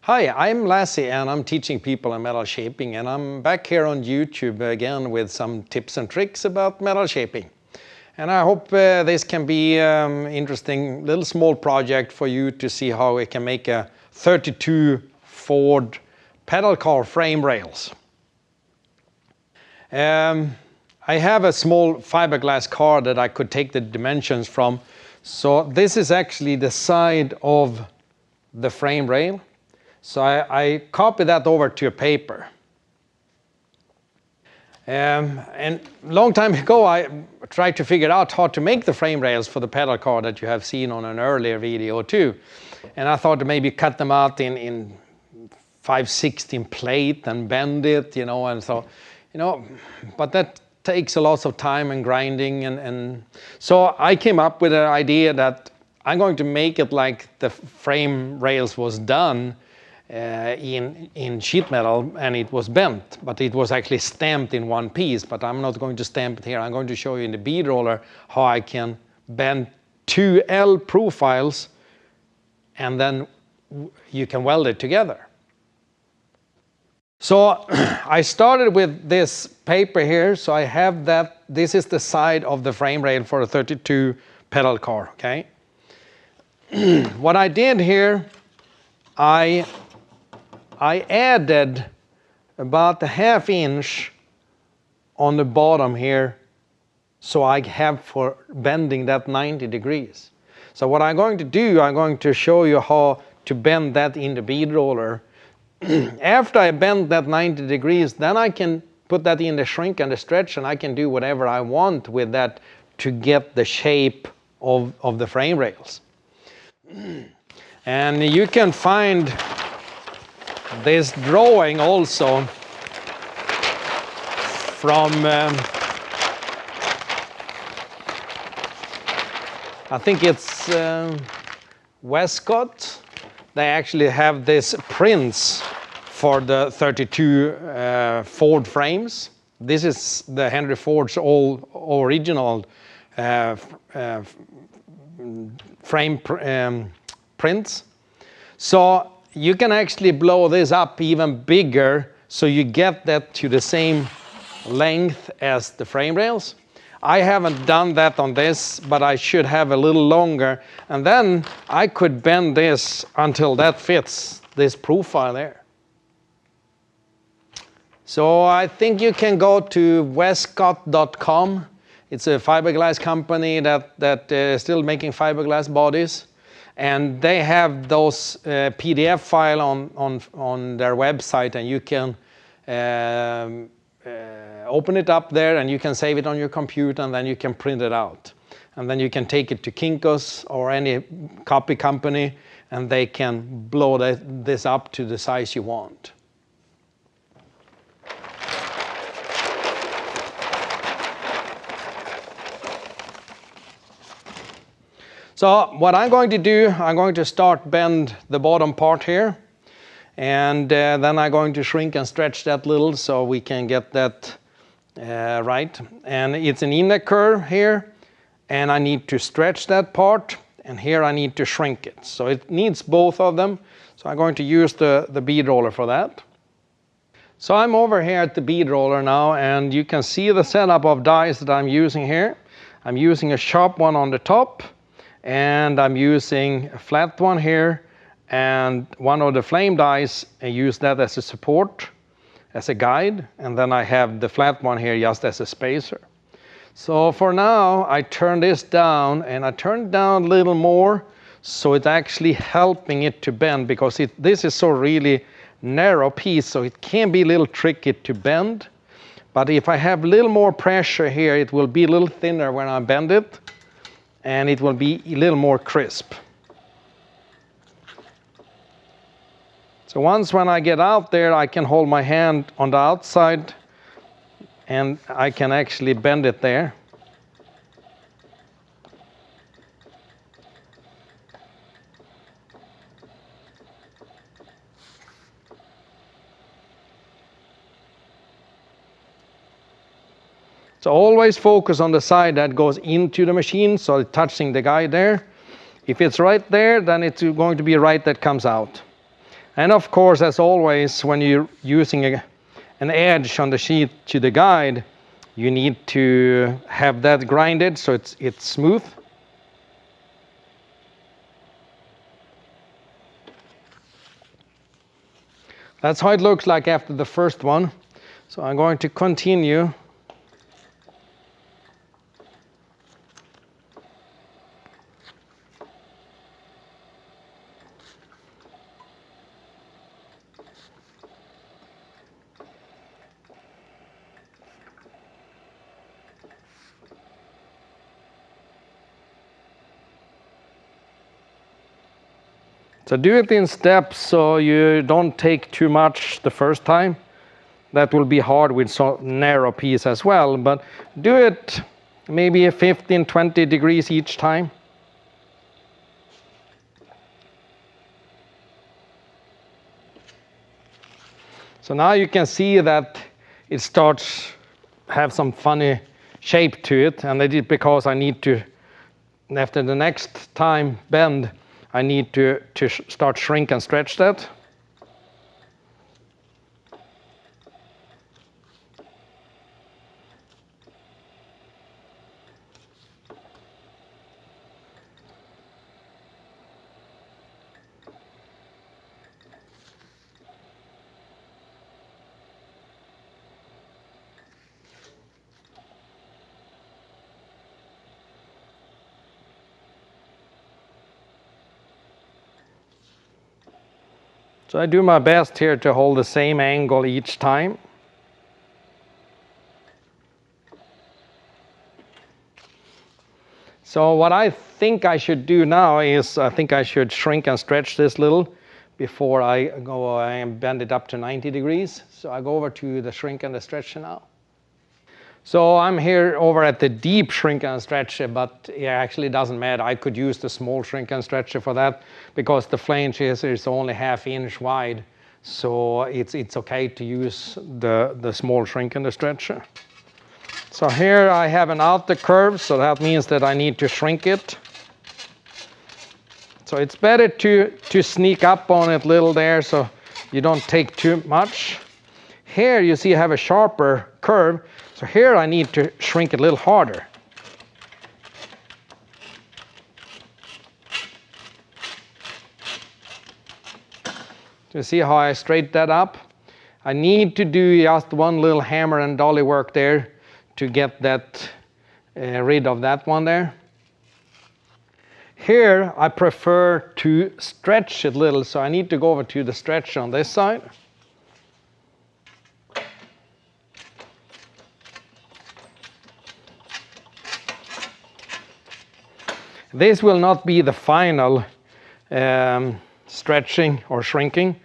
Hi, I'm Lazze and I'm teaching people in metal shaping, and I'm back here on YouTube again with some tips and tricks about metal shaping. And I hope this can be interesting little small project for you to see how we can make a 32 Ford pedal car frame rails. I have a small fiberglass car that I could take the dimensions from. So this is actually the side of the frame rail. So I copy that over to a paper. And long time ago I tried to figure out how to make the frame rails for the pedal car that you have seen on an earlier video too. And I thought to maybe cut them out in 5/16 plate and bend it, and so, but that takes a lot of time and grinding, and so I came up with an idea that I'm going to make it like the frame rails was done in sheet metal, and it was bent, but it was actually stamped in one piece. But I'm not going to stamp it here. I'm going to show you in the bead roller how I can bend two L profiles and then you can weld it together. So I started with this paper here. So I have that. This is the side of the frame rail for a 32 pedal car. Okay. What I did here, I added about a ½ inch on the bottom here, so I have for bending that 90 degrees. So what I'm going to do, I'm going to show you how to bend that in the bead roller. After I bend that 90 degrees, then I can put that in the shrink and the stretch, and I can do whatever I want with that to get the shape of the frame rails. And you can find this drawing also from I think it's Westcott. They actually have this prints for the 32 Ford frames. This is the Henry Ford's all original frame prints. So you can actually blow this up even bigger, so you get that to the same length as the frame rails. I haven't done that on this, but I should have a little longer, and then I could bend this until that fits this profile there. So I think you can go to westcott.com. It's a fiberglass company that is still making fiberglass bodies. And they have those PDF file on their website, and you can open it up there, and you can save it on your computer, and then you can print it out. And then you can take it to Kinko's or any copy company, and they can blow this up to the size you want. So what I'm going to do, I'm going to start bend the bottom part here, and then I'm going to shrink and stretch that little so we can get that right. And it's an inner curve here, and I need to stretch that part, and here I need to shrink it. So it needs both of them. So I'm going to use the bead roller for that. So I'm over here at the bead roller now, and you can see the setup of dies that I'm using here. I'm using a sharp one on the top, and I'm using a flat one here, and one of the flame dies, and use that as a support, as a guide, and then I have the flat one here just as a spacer. So for now I turn this down, and I turn it down a little more, so it's actually helping it to bend, because this is so really narrow piece, so it can be a little tricky to bend. But if I have a little more pressure here, it will be a little thinner when I bend it, and it will be a little more crisp. So when I get out there, I can hold my hand on the outside, and I can actually bend it there. So always focus on the side that goes into the machine, so it's touching the guide there. If it's right there, then it's going to be right that comes out. And of course, as always, when you're using an edge on the sheet to the guide, you need to have that grinded so it's smooth. That's how it looks like after the first one. So I'm going to continue. So do it in steps so you don't take too much the first time. That will be hard with so narrow piece as well, but do it maybe 15, 20 degrees each time. So now you can see that it starts have some funny shape to it, and it is because I need to, after the next time bend, I need to start shrink and stretch that. So I do my best here to hold the same angle each time. So what I think I should do now is I think I should shrink and stretch this little before I go and bend it up to 90 degrees. So I go over to the shrink and the stretch now. So I'm here over at the deep shrink and stretcher, but it actually doesn't matter. I could use the small shrink and stretcher for that because the flange is only 1/2 inch wide. So it's okay to use the small shrink and the stretcher. So here I have an outer curve, so that means that I need to shrink it. So it's better to sneak up on it a little there so you don't take too much. Here you see I have a sharper curve, so here I need to shrink it a little harder. You see how I straighten that up? I need to do just one little hammer and dolly work there to get that rid of that one there. Here I prefer to stretch it a little, so I need to go over to the stretch on this side. This will not be the final stretching or shrinking.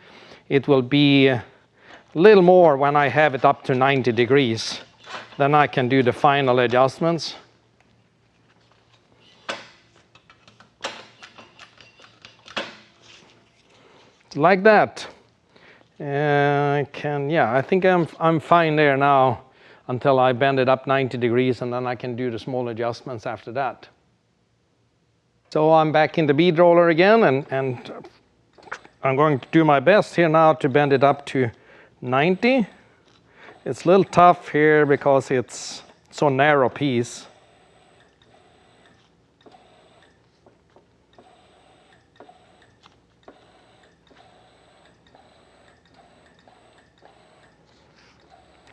It will be a little more when I have it up to 90 degrees. Then I can do the final adjustments. Like that. I think I'm fine there now until I bend it up 90 degrees, and then I can do the small adjustments after that. So I'm back in the bead roller again, and I'm going to do my best here now to bend it up to 90. It's a little tough here because it's so narrow piece.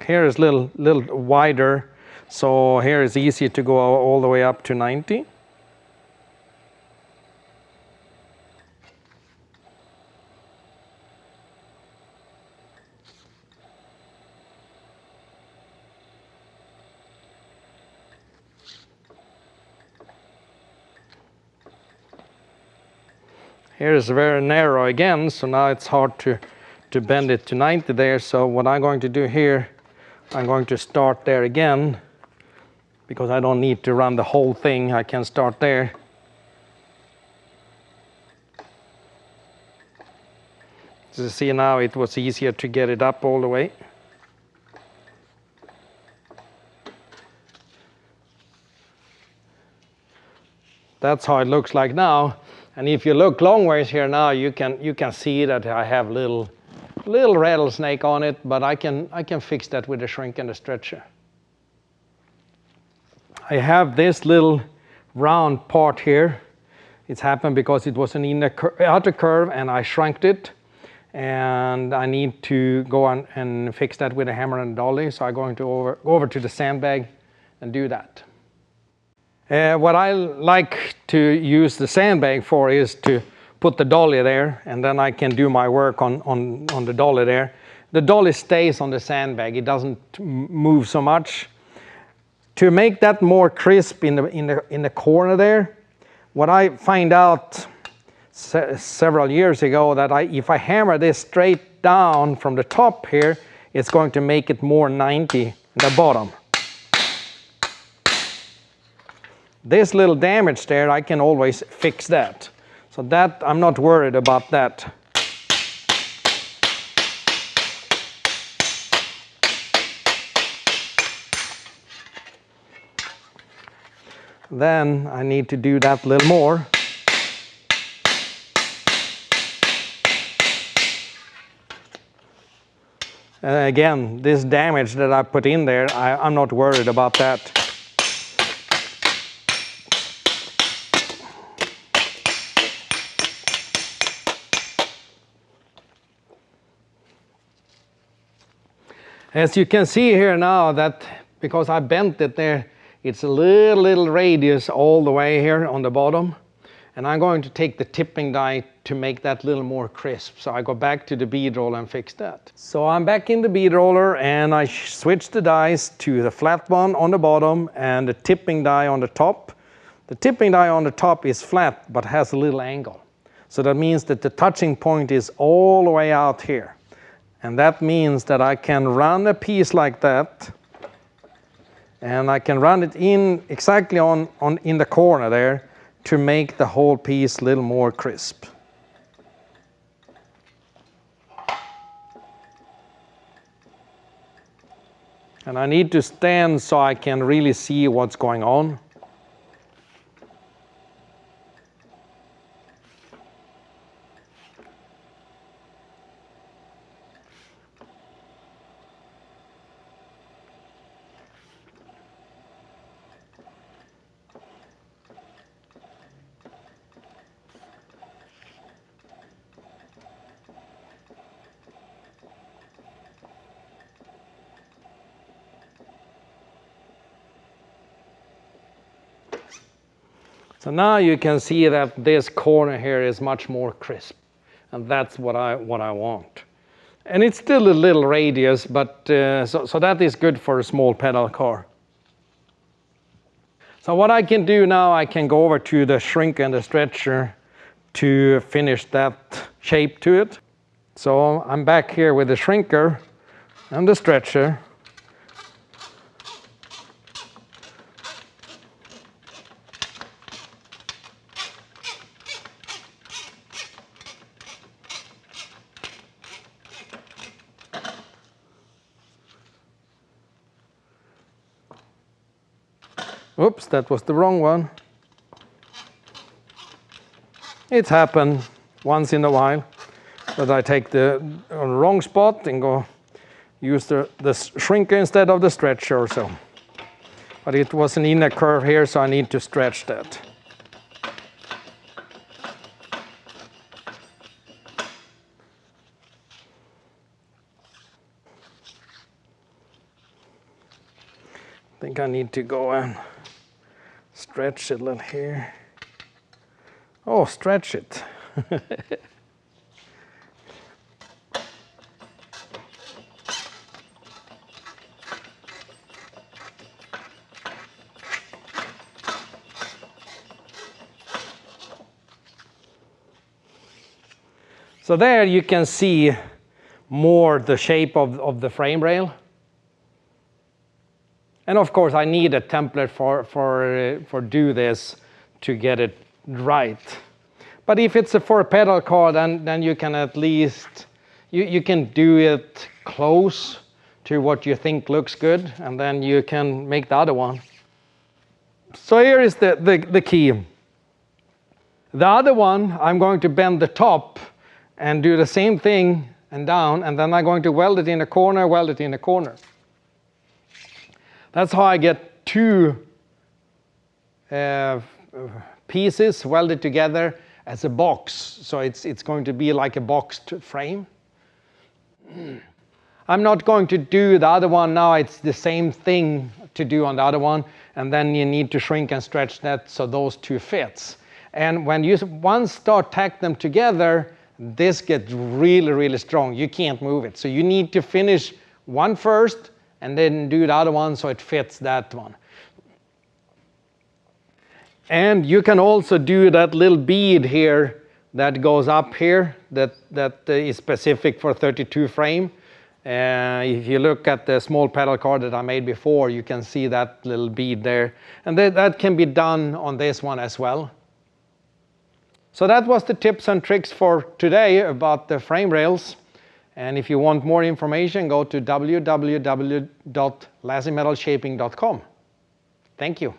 Here is a little wider, so here is easy to go all the way up to 90. Here is very narrow again, so now it's hard to bend it to 90 there. So what I'm going to do here, I'm going to start there again, because I don't need to run the whole thing. I can start there. As you see now, it was easier to get it up all the way. That's how it looks like now. And if you look long ways here now, you can see that I have little rattlesnake on it, but I can fix that with the shrink and the stretcher. I have this little round part here. It's happened because it was an outer curve and I shrunked it. And I need to go on and fix that with a hammer and dolly. So I'm going to go over to the sandbag and do that. What I like to use the sandbag for is to put the dolly there, and then I can do my work on the dolly there. The dolly stays on the sandbag. It doesn't move so much. To make that more crisp in the corner there, what I find out several years ago, that if I hammer this straight down from the top here, it's going to make it more 90 in the bottom. This little damage there, I can always fix that. So that, I'm not worried about that. Then I need to do that a little more. Again, this damage that I put in there, I'm not worried about that. As you can see here now, that because I bent it there, it's a little radius all the way here on the bottom. And I'm going to take the tipping die to make that a little more crisp. So I go back to the bead roller and fix that. So I'm back in the bead roller and I switch the dies to the flat one on the bottom and the tipping die on the top. The tipping die on the top is flat but has a little angle. So that means that the touching point is all the way out here. And that means that I can run a piece like that. And I can run it in exactly in the corner there, to make the whole piece a little more crisp. And I need to stand so I can really see what's going on. So now you can see that this corner here is much more crisp, and that's what I want. And it's still a little radius, but so that is good for a small pedal car. So what I can do now, I can go over to the shrink and the stretcher to finish that shape to it. So I'm back here with the shrinker and the stretcher. Oops, that was the wrong one. It's happened once in a while that I take the wrong spot and go use the shrinker instead of the stretcher or so. But it was an inner curve here, so I need to stretch that. I think I need to go and stretch it a little here. Oh, stretch it. So there you can see more the shape of the frame rail. And of course, I need a template for do this to get it right. But if it's for a pedal car, then you can at least, you can do it close to what you think looks good, and then you can make the other one. So here is the key. The other one, I'm going to bend the top and do the same thing and down, and then I'm going to weld it in a corner, weld it in a corner. That's how I get two pieces welded together as a box. So it's going to be like a boxed frame. I'm not going to do the other one now. It's the same thing to do on the other one, and then you need to shrink and stretch that so those two fits. And when you once start tack them together, this gets really, really strong. You can't move it. So you need to finish one first and then do the other one so it fits that one. And you can also do that little bead here that goes up here that is specific for 32 frame. If you look at the small pedal car that I made before, you can see that little bead there. And that can be done on this one as well. So that was the tips and tricks for today about the frame rails. And if you want more information, go to www.lazzemetalshaping.com. Thank you.